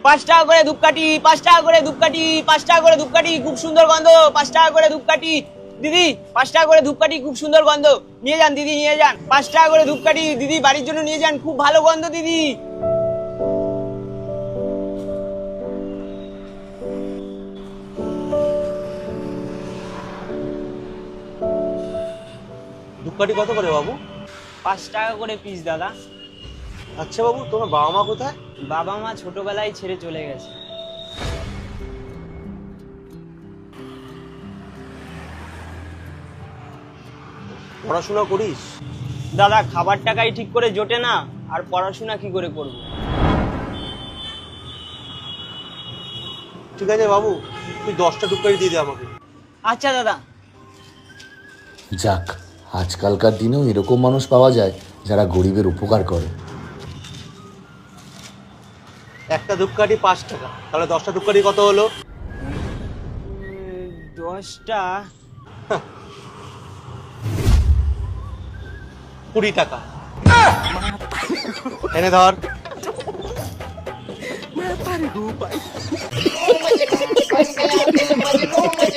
5 টাকা করে ধূপকাঠি, 5 টাকা করে ধূপকাঠি, 5 টাকা করে ধূপকাঠি, খুব সুন্দর গন্ধ। 5 টাকা করে ধূপকাঠি দিদি, 5 টাকা করে ধূপকাঠি, খুব সুন্দর গন্ধ। নিয়ে যান দিদি, নিয়ে যান। 5 টাকা করে ধূপকাঠি দিদি, বাড়ির জন্য নিয়ে যান, খুব ভালো গন্ধ দিদি। ধূপকাঠি কত করে বাবু? 5 টাকা করে পিস দাদা। আচ্ছা বাবু, তোমার বাবা মা কোথায়? বাবা মা ছোটবেলায় ছেড়ে চলে গেছে। পড়াশোনা করিস? দাদা খাবার টাকাই ঠিক করে জোটে না, আর পড়াশোনা কি করে করব? ঠিক আছে বাবু, তুই 10টা ধূপকাঠি দিয়ে দে আমাকে। আচ্ছা দাদা। যাক, আজকালকার দিনেও এরকম মানুষ পাওয়া যায় যারা গরিবের উপকার করে। একটা ধূপকাঠি 5 টাকা, তাহলে 10টা ধূপকাঠি কত হলো? 10টা 20 টাকা। এনে ধর। Mas é, mas é, mas é,